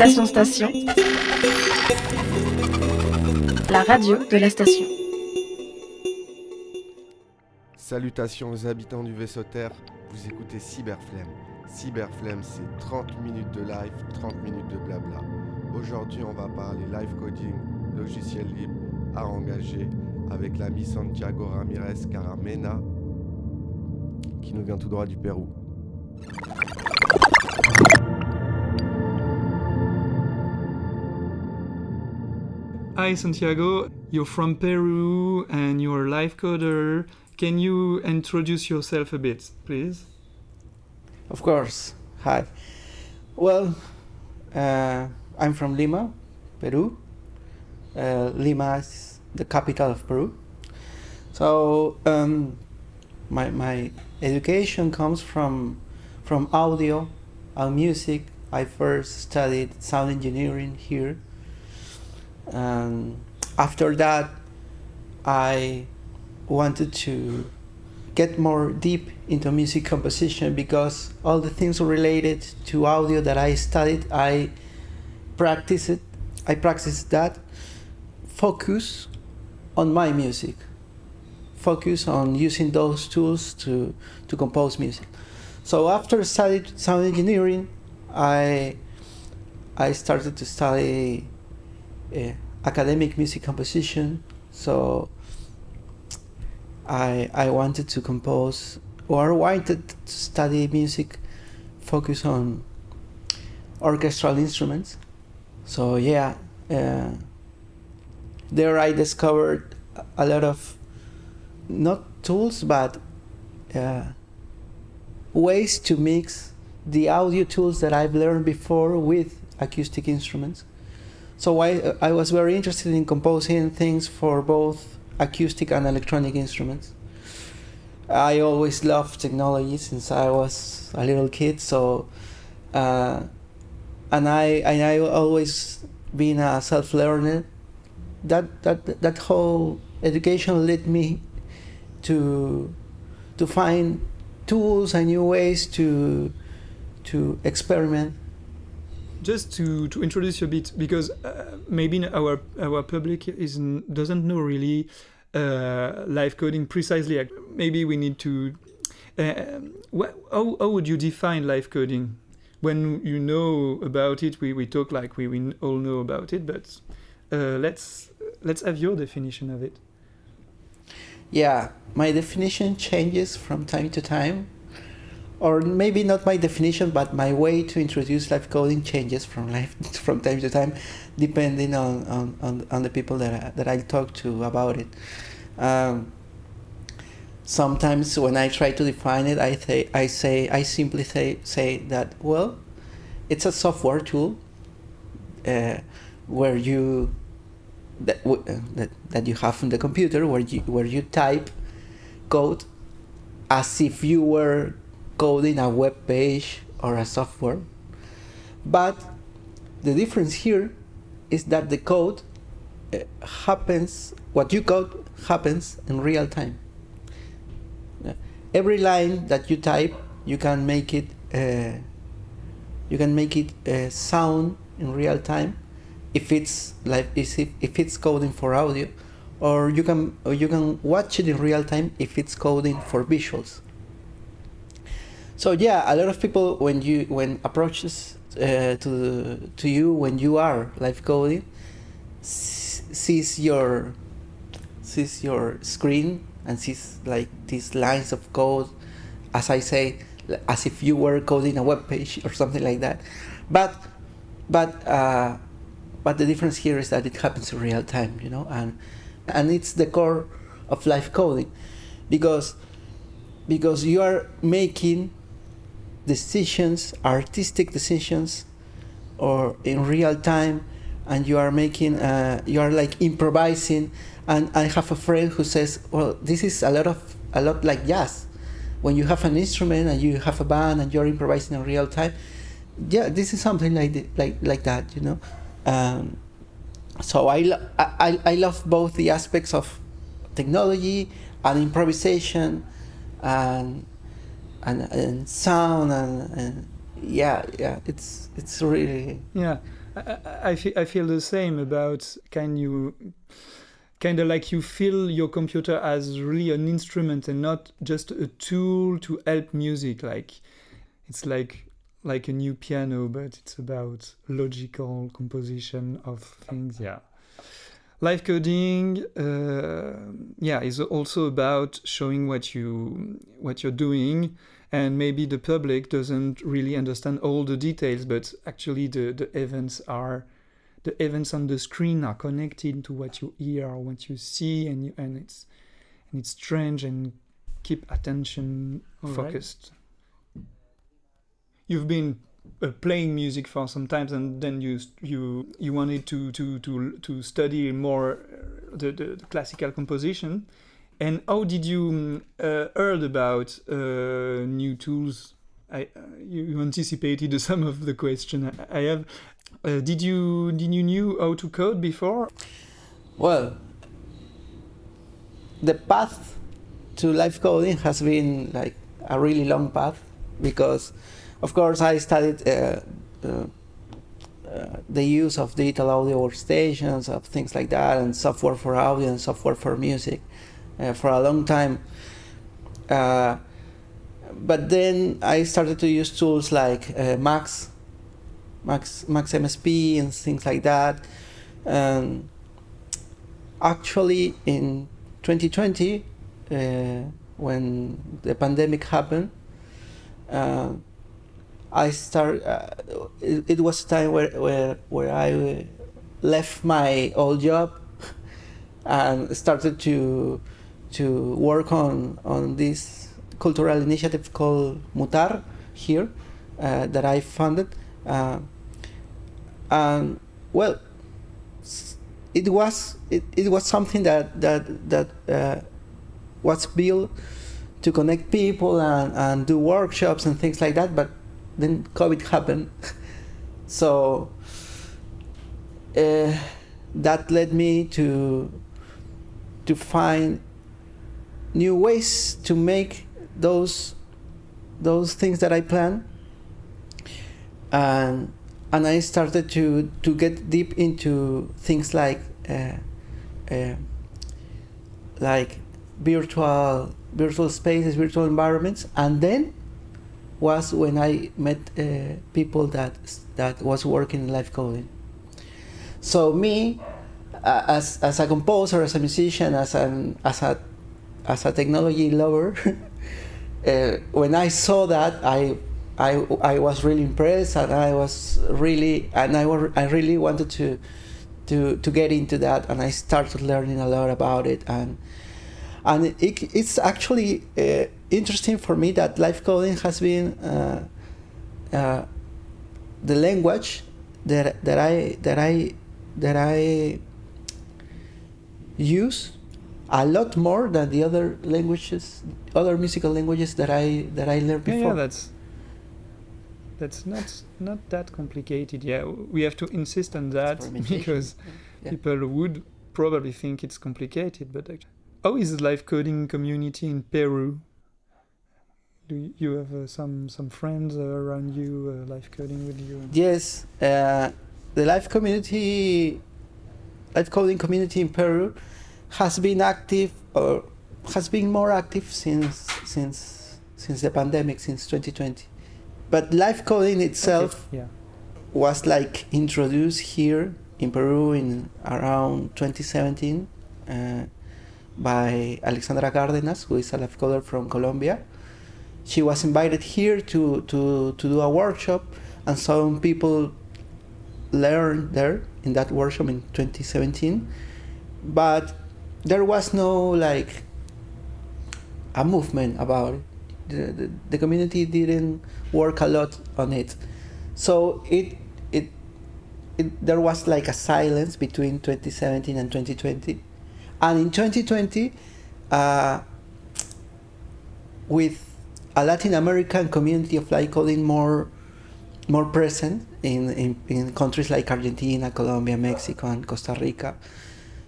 Station, la radio de la station. Salutations aux habitants du vaisseau Terre, vous écoutez Cyberflemme. Cyberflemme, c'est 30 minutes de live, 30 minutes de blabla. Aujourd'hui, on va parler live coding, logiciel libre à engager avec l'ami Santiago Ramírez Camarena qui nous vient tout droit du Pérou. Hi Santiago, you're from Peru and you're a live coder. Can you introduce yourself a bit, please? Of course. Hi. Well, I'm from Lima, Peru. Lima is the capital of Peru. So my education comes from audio and music. I first studied sound engineering here. After that, I wanted to get more deep into music composition because all the things related to audio that I studied, I practiced that. Focus on my music. Focus on using those tools to compose music. So after studied sound engineering, I started to study academic music composition. So I wanted to compose, or wanted to study music, focus on orchestral instruments. So yeah, there I discovered a lot of, not tools, but ways to mix the audio tools that I've learned before with acoustic instruments. So I was very interested in composing things for both acoustic and electronic instruments. I always loved technology since I was a little kid. So, and I always been a self-learner. That whole education led me to find tools and new ways to experiment. Just to introduce you a bit, because maybe our public doesn't know really live coding precisely. Maybe we need to. How would you define live coding? When you know about it, we talk like we all know about it, but let's have your definition of it. Yeah, my definition changes from time to time. Or maybe not my definition, but my way to introduce live coding changes from time to time, depending on the people that I talk to about it. Sometimes when I try to define it, I simply say that, well, it's a software tool where you that you have on the computer, where you type code as if you were coding a web page or a software. But the difference here is that the code happens, what you code happens in real time. Every line that you type, you can make it sound in real time if it's coding for audio, or you can watch it in real time if it's coding for visuals. So yeah, a lot of people when approaches to you when you are live coding sees your screen and sees like these lines of code, as I say, as if you were coding a web page or something like that. But the difference here is that it happens in real time, you know, and it's the core of live coding, because you are making decisions, artistic decisions, or in real time, and you are making, you are like improvising. And I have a friend who says, well, this is a lot like jazz. When you have an instrument and you have a band and you're improvising in real time, yeah, this is something like that, you know. So I love both the aspects of technology and improvisation and sound and yeah, it's really I feel the same about kind of like you feel your computer as really an instrument and not just a tool to help music. Like it's like a new piano, but it's about logical composition of things. Yeah. Live coding, is also about showing what you're doing, and maybe the public doesn't really understand all the details, but actually the events on the screen are connected to what you hear or what you see, and it's strange, and keep attention focused. Right. You've been playing music for some time, and then you wanted to study more the classical composition. And how did you heard about new tools? You anticipated some of the question I have. Did you knew how to code before? Well, the path to live coding has been like a really long path, because of course I studied the use of digital audio workstations, of things like that, and software for audio and software for music for a long time. But then I started to use tools like Max MSP and things like that. And actually in 2020, when the pandemic happened, I started. It was a time where I left my old job and started to work on this cultural initiative called Mutar here that I funded, and well, it was something that was built to connect people and do workshops and things like that, but then COVID happened. So that led me to find new ways to make those things that I planned, and I started to get deep into things like virtual spaces, virtual environments, and then was when I met people that was working in live coding. So me, as a composer, as a musician, as a technology lover, when I saw that, I was really impressed, and I really wanted to get into that, and I started learning a lot about it, and it's actually interesting for me that live coding has been the language that I use a lot more than the other languages, other musical languages that I learned before. Yeah, that's not that complicated. Yeah, we have to insist on that because people would probably think it's complicated, but actually. How is the live coding community in Peru? Do you have some friends around you live coding with you? Yes, the live coding community in Peru has been active, or has been more active since the pandemic, since 2020. But live coding itself was like introduced here in Peru in around 2017. By Alexandra Cárdenas, who is a live coder from Colombia. She was invited here to do a workshop, and some people learned there in that workshop in 2017. But there was no like a movement about it. The community didn't work a lot on it, so there was like a silence between 2017 and 2020. And in 2020, with a Latin American community of live coding more present in countries like Argentina, Colombia, Mexico, and Costa Rica,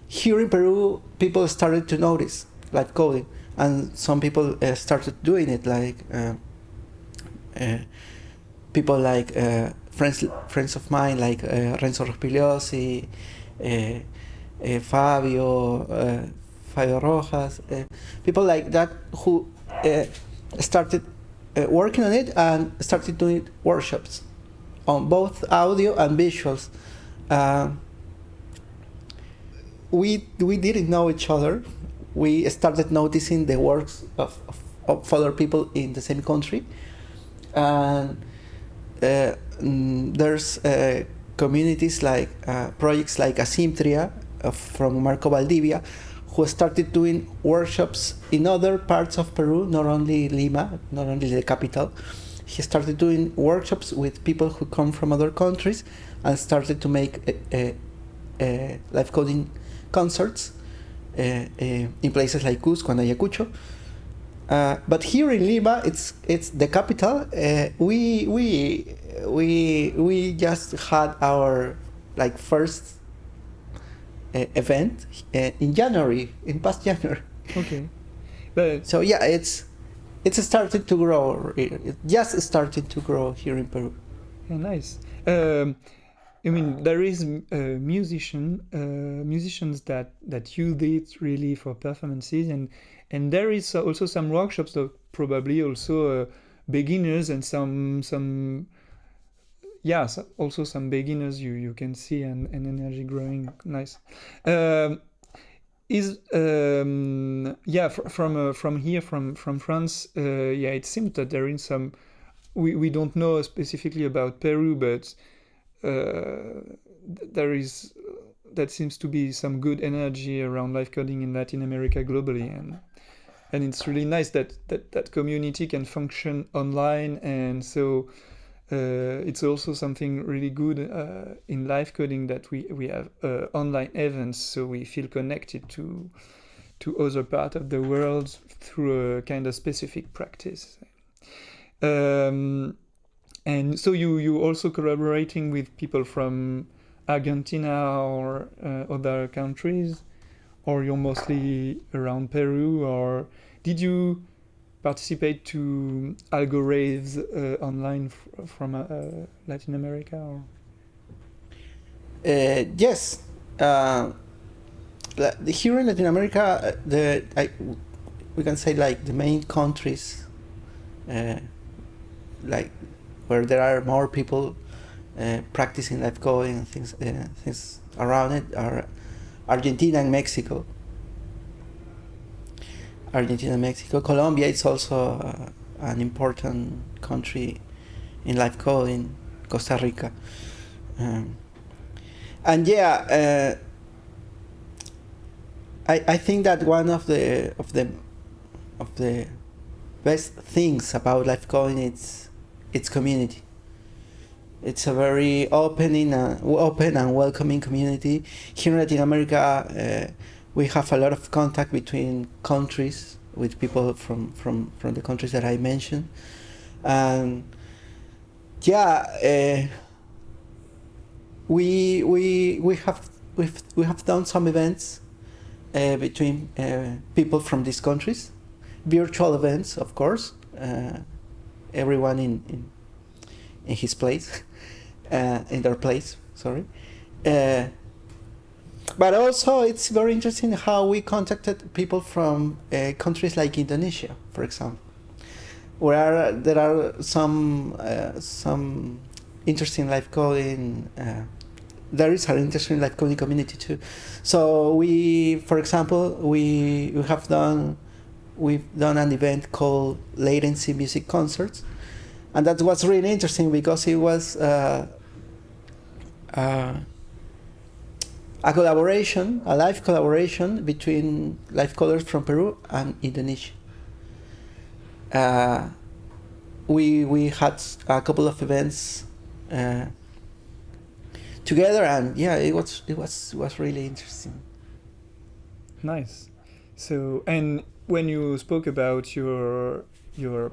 here in Peru, people started to notice live coding, and some people started doing it, like people like friends of mine like Renzo Rospigliosi, Fabio Rojas, people like that who started working on it and started doing workshops on both audio and visuals. We didn't know each other. We started noticing the works of other people in the same country, and there's communities like projects like Invitera from Marco Valdivia, who started doing workshops in other parts of Peru, not only Lima, not only the capital. He started doing workshops with people who come from other countries and started to make live coding concerts in places like Cusco and Ayacucho. But here in Lima, it's the capital. We just had our first event in past January. Okay, but so yeah, it's started to grow. It just started to grow here in Peru. yeah, nice. I mean, there is musicians that use it really for performances, and there is also some workshops that probably also beginners and also some beginners you can see and energy growing. Nice. From here from France, it seems that there is some. We don't know specifically about Peru, but that seems to be some good energy around live coding in Latin America globally, and it's really nice that community can function online, and so it's also something really good in live coding that we have online events, so we feel connected to other part of the world through a kind of specific practice. And so you also collaborating with people from Argentina or other countries, or you're mostly around Peru, or did you participate to algorithms online from Latin America? Or? Yes. Here in Latin America, we can say the main countries, where there are more people practicing live coding and things around it are Argentina and Mexico. Colombia is also an important country in live coding. Costa Rica, I think that one of the best things about live coding is its community. It's a very open and welcoming community. Here in Latin America, we have a lot of contact between countries with people from the countries that I mentioned, and we have done some events between people from these countries, virtual events, of course. Everyone in his place, in their place. Sorry. But also, it's very interesting how we contacted people from countries like Indonesia, for example, where there are some interesting live coding. There is an interesting live coding community too. So for example, we've done an event called Latency Music Concerts, and that was really interesting because it was a live collaboration between live coders from Peru and Indonesia. We had a couple of events together, and it was really interesting. Nice. So, and when you spoke about your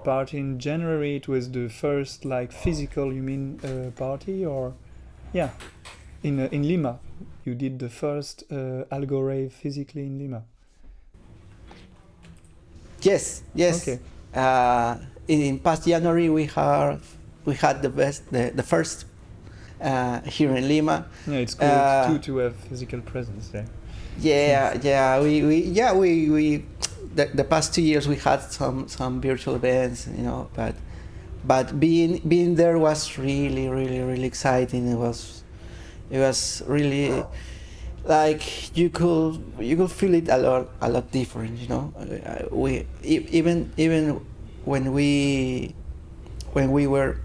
party in January, it was the first physical, you mean, party, or in Lima, you did the first algo physically in Lima. Yes. Okay. In past January we had the first here in Lima. Yeah, it's cool to have physical presence there. We the past 2 years we had some virtual events, but being there was really exciting. It was really like you could feel it a lot different, we even when we were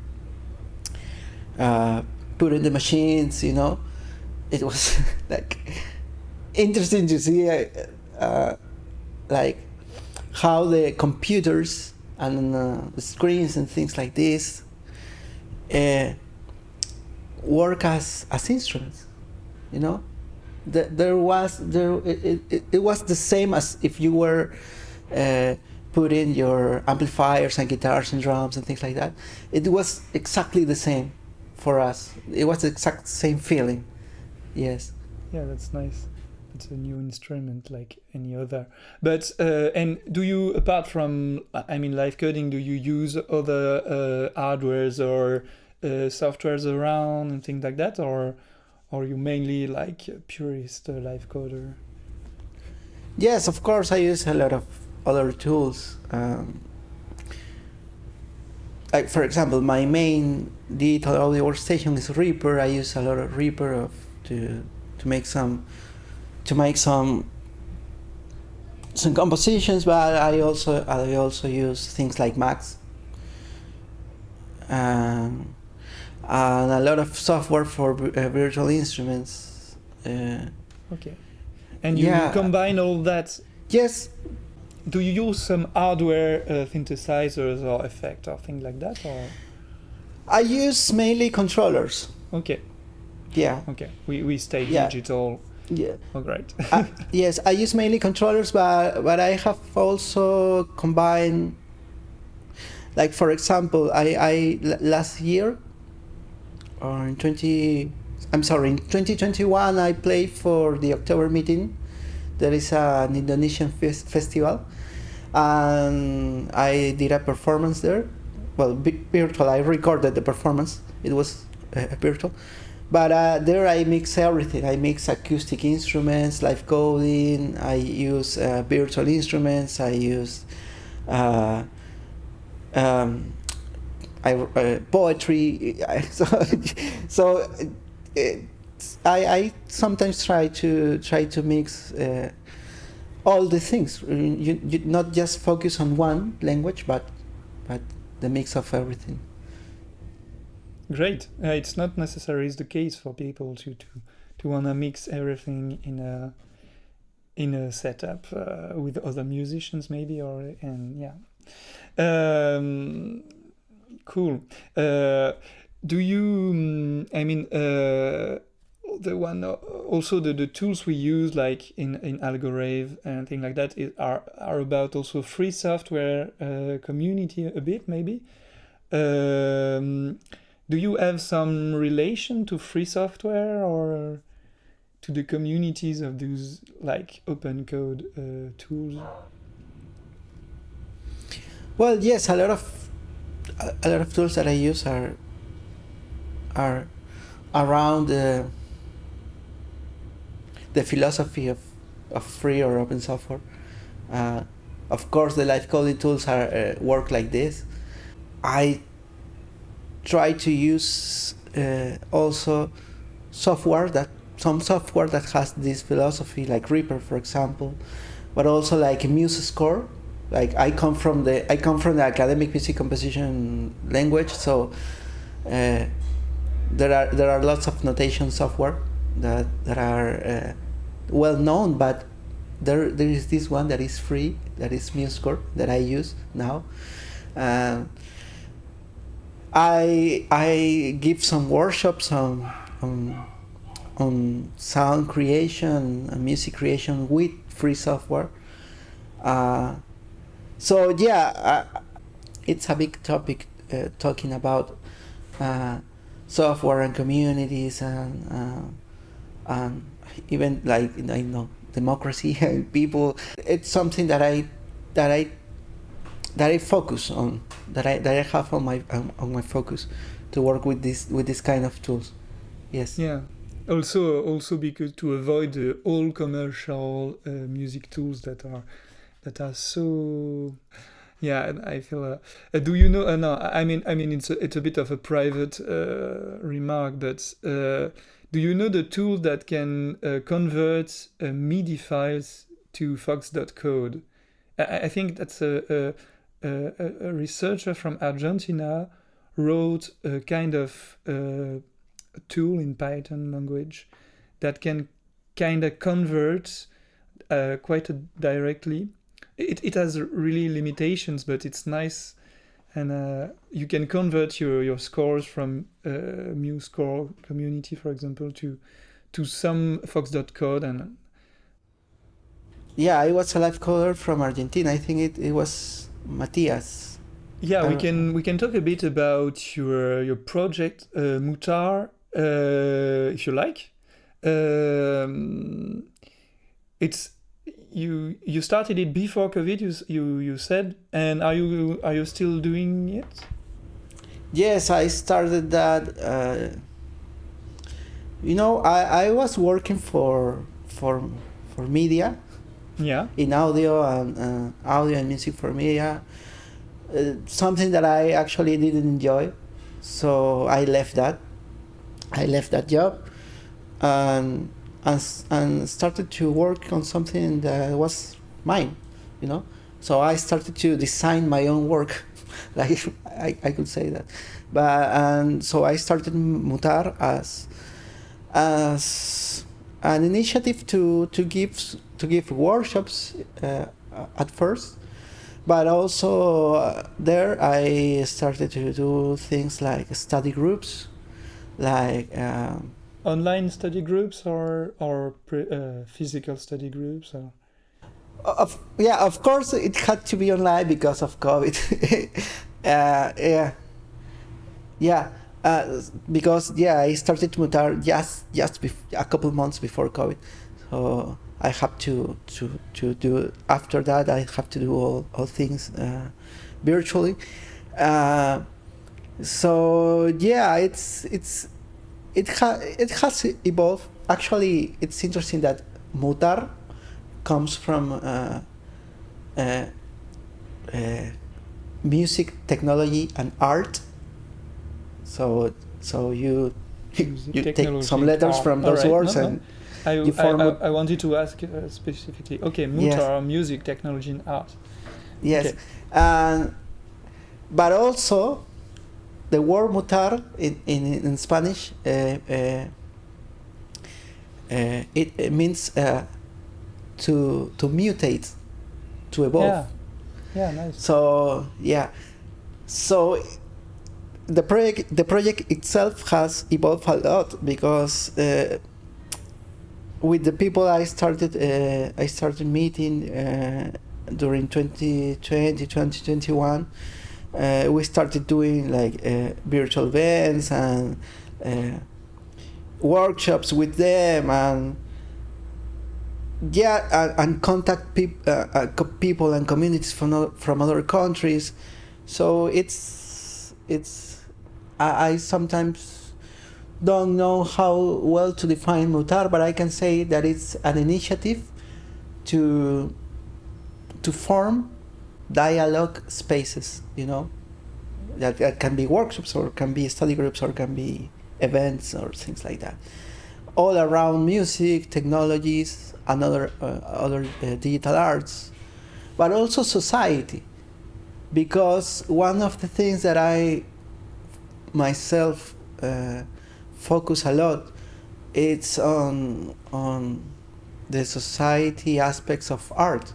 putting the machines, it was like interesting to see like how the computers and the screens and things like this work as instruments, It was the same as if you were putting your amplifiers and guitars and drums and things like that. It was exactly the same for us. It was the exact same feeling. Yes. Yeah, that's nice. It's a new instrument like any other. But and do you, apart from live coding, do you use other hardwares or softwares around and things like that, or are you mainly like a purist live coder? Yes, of course. I use a lot of other tools. Like for example, my main digital audio workstation is Reaper. I use a lot of Reaper to make some compositions, but I also use things like Max and a lot of software for virtual instruments. Okay, and you combine all that. Yes. Do you use some hardware synthesizers or effect or things like that, or? I use mainly controllers. Okay. Yeah. Okay. We stay digital. Yeah. Oh, great. Yes, I use mainly controllers, but I have also combined. Like for example, I last year, or in 2021, I played for the October meeting. There is an Indonesian festival, and I did a performance there. Well, virtual. I recorded the performance. It was virtual. But there I mix everything. I mix acoustic instruments, live coding. I use virtual instruments. I use poetry. I sometimes try to mix all the things. You not just focus on one language, but the mix of everything. Great. It's not necessarily the case for people to wanna mix everything in a setup with other musicians maybe, cool. Do you? The one also the tools we use like in Algorave and things like that are about also free software community a bit maybe. Do you have some relation to free software or to the communities of those like open code tools? Well, yes, a lot of tools that I use are around the philosophy of free or open software. Of course, the live coding tools work like this. I try to use also some software that has this philosophy, like Reaper, for example, but also like MuseScore. Like I come from the academic music composition language, so there are lots of notation software that are well known, but there is this one that is free, that is MuseScore, that I use now. I give some workshops on sound creation and music creation with free software. So yeah, it's a big topic talking about software and communities and even like democracy and people. It's something that I focus on, that I have on my focus to work with this kind of tools. Yes. Yeah. Also because to avoid all commercial music tools that are so. Yeah, I feel. Do you know? No, I mean, it's a bit of a private remark, but do you know the tool that can convert MIDI files to Fox.code? I think that's a researcher from Argentina wrote a kind of tool in Python language that can kind of convert quite directly. It has really limitations, but it's nice, and you can convert your scores from MuseScore community, for example, to some Fox.code. And Yeah, I was a live coder from Argentina. I think it was Matias. yeah, we can talk a bit about your project Mutar, if you like. It's you started it before COVID. You said, and are you still doing it? Yes, I started that. I was working for media. Yeah. In audio and music for media. Something that I actually didn't enjoy, so I left that. I left that job, and started to work on something that was mine, So I started to design my own work, like I could say that, and so I started Mutar as an initiative to give workshops at first. But also there I started to do things like study groups, like online study groups or physical study groups. Or? Of course it had to be online because of COVID. Because I started Mutar just a couple months before COVID, so I have to do. After that, I have to do all things virtually. It has evolved. Actually, it's interesting that Mutar comes from music, technology, and art. So you take some letters from those words and. I wanted to ask specifically. Okay, Mutar, yes. Music, technology, and art. Yes, okay. But also the word mutar in Spanish it means to mutate, to evolve. Yeah, nice. So the project itself has evolved a lot because. With the people I started meeting during 2020, 2021, we started doing like virtual events and workshops with them, and contact people and communities from other countries. So I sometimes don't know how well to define Mutar, but I can say that it's an initiative to form dialogue spaces, that can be workshops or can be study groups or can be events or things like that, all around music, technologies, and other digital arts, but also society, because one of the things that I myself focus a lot, it's on the society aspects of art,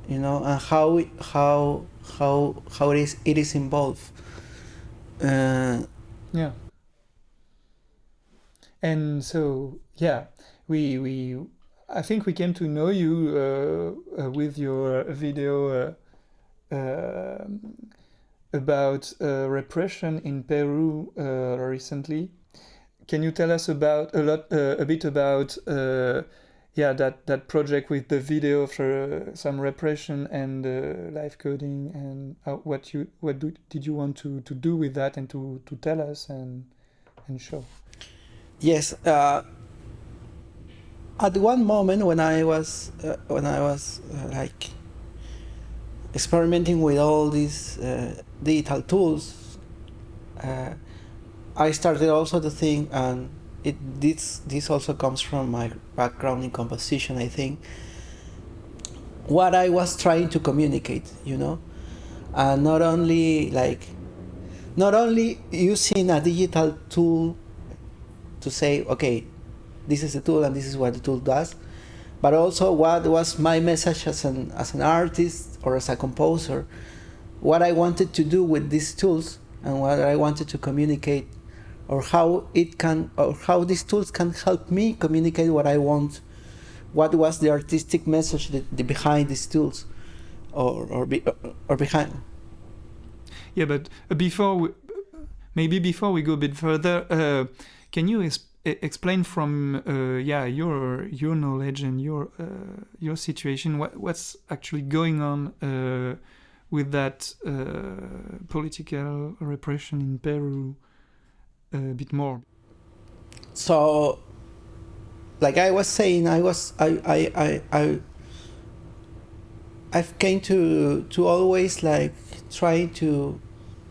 and how it is involved. And so we I think we came to know you with your video about repression in Peru recently. Can you tell us a bit about that project with the video for some repression and live coding, and did you want to do with that and to tell us and show? Yes. At one moment when I was like experimenting with all these digital tools, I started also to think, and this also comes from my background in composition, I think, what I was trying to communicate, and not only using a digital tool to say, okay, this is the tool and this is what the tool does, but also what was my message as an artist or as a composer, what I wanted to do with these tools and what I wanted to communicate, or how these tools can help me communicate what I want. What was the artistic message behind these tools, or behind? Yeah, but before we go a bit further, can you explain from your knowledge and your situation what's actually going on with that political repression in Peru a bit more? So, like I was saying, I've came to always like trying to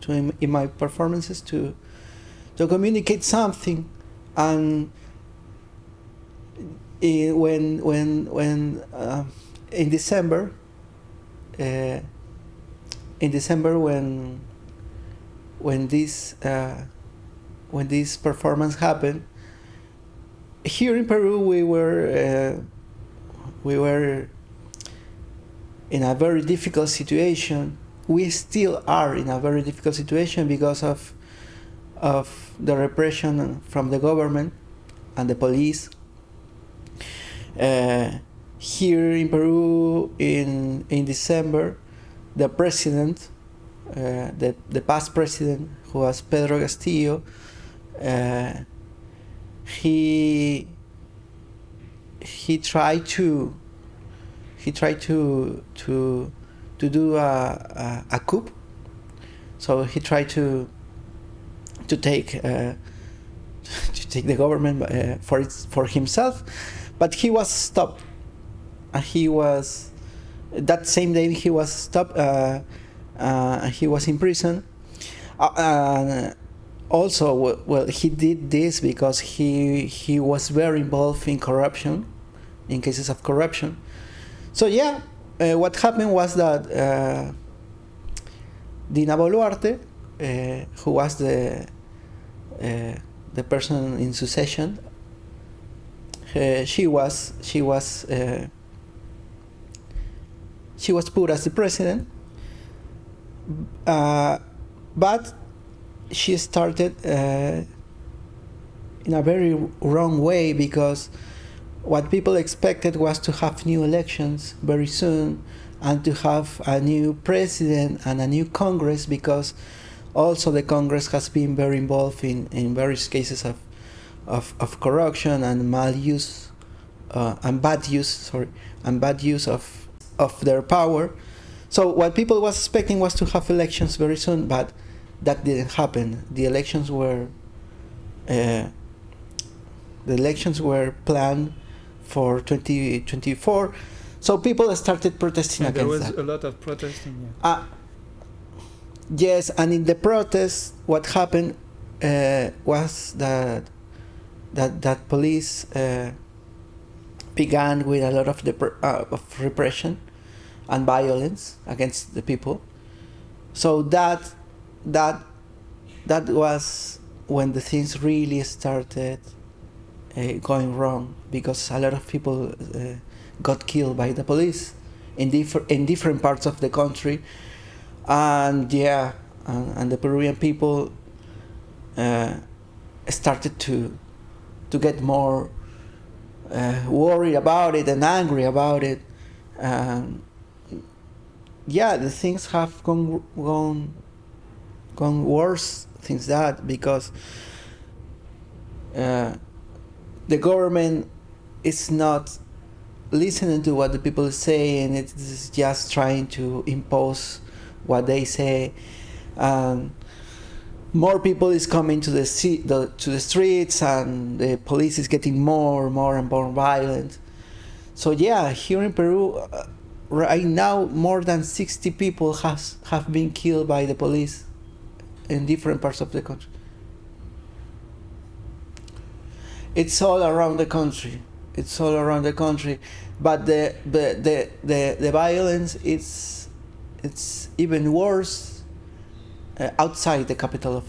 in my performances to communicate something, and when in December when this performance happened here in Peru, we were in a very difficult situation. We still are in a very difficult situation because of the repression from the government and the police. Here in Peru, in December, the president, the past president, who was Pedro Castillo, he tried to do a coup. So he tried to take the government for himself, but he was stopped. He was that same day he was stopped. He was in prison. Also, well, he did this because he was very involved in corruption, in cases of corruption. So yeah, what happened was that Dina Boluarte, who was the person in succession, she was put as the president, but she started in a very wrong way, because what people expected was to have new elections very soon and to have a new president and a new Congress, because also the Congress has been very involved in various cases of corruption and maluse and bad use of their power. So what people was expecting was to have elections very soon, but that didn't happen. The elections were planned for 2024. So people started protesting against that. There was a lot of protesting. Yes, and in the protests, what happened was that police began with a lot of repression and violence against the people. So that was when the things really started going wrong, because a lot of people got killed by the police in different parts of the country, and the Peruvian people started to get more worried about it and angry about it. The things have gone worse since that, because the government is not listening to what the people say, and it's just trying to impose what they say. more people is coming to the streets, and the police is getting more and more violent. So yeah, here in Peru, right now, more than 60 people have been killed by the police in different parts of the country. It's all around the country. It's all around the country, but the violence it's even worse outside the capital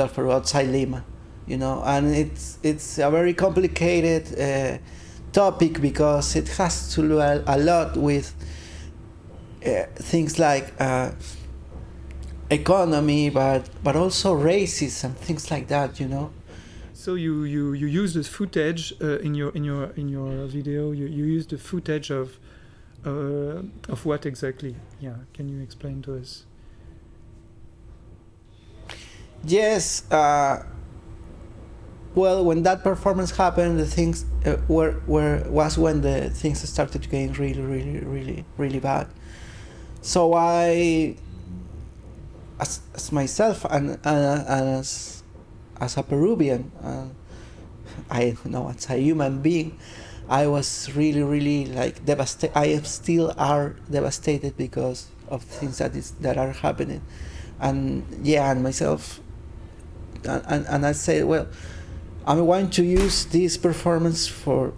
Peru, outside Lima, you know. And it's a very complicated topic, because it has to do a lot with things like economy, but also racism, things like that, you know. So you use the footage in your video. You use the footage of what exactly? Yeah, can you explain to us? Yes. Well, when that performance happened, the things was when the things started getting really bad. So I, as myself and as a Peruvian, I know, as a human being, I was really like devastated. I still are devastated because of things that are happening, and yeah, and myself, and I say, well, I'm going to use this performance for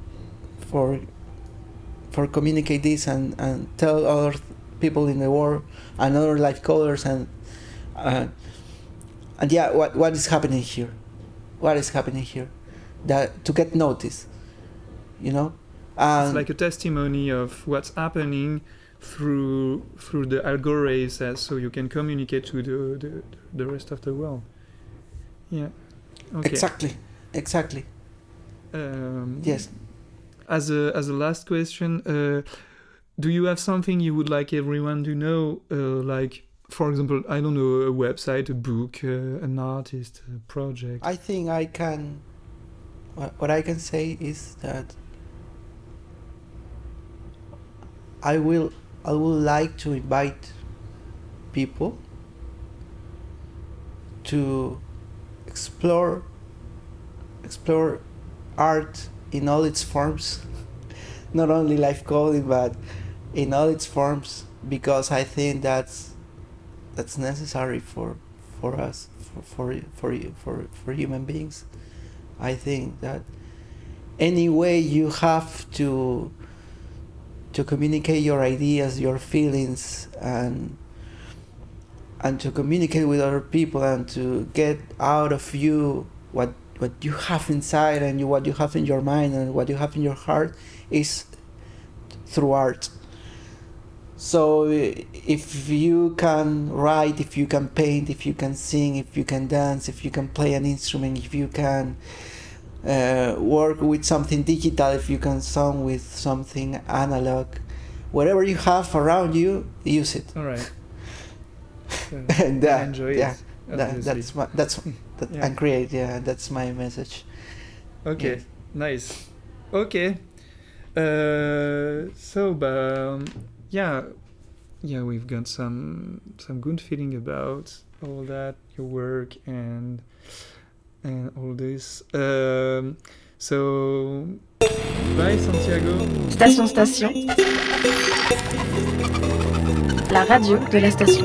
communicate this and tell other people in the world and other life coders and yeah, what is happening here? What is happening here? That to get noticed, you know. It's like a testimony of what's happening through the algorithms, so you can communicate to the rest of the world. Yeah. Okay. Exactly. Yes. As a last question, do you have something you would like everyone to know? Like, for example, I don't know, a website, a book, an artist, a project. I think I can. What I can say is that I would like to invite people to explore art in all its forms, not only life coding, but in all its forms, because I think that's necessary for us, for human beings. I think that any way you have to communicate your ideas, your feelings, and to communicate with other people, and to get out of you what you have inside, and what you have in your mind, and what you have in your heart, is through art. So if you can write, if you can paint, if you can sing, if you can dance, if you can play an instrument, if you can work with something digital, if you can sing with something analog, whatever you have around you, use it. All right. And enjoy yeah, it. that's Yeah. and create. Yeah, that's my message. Okay, Yes. Nice. Okay. Yeah, we've got some good feeling about all that, your work and all this. So bye Santiago. Station. La radio de la station.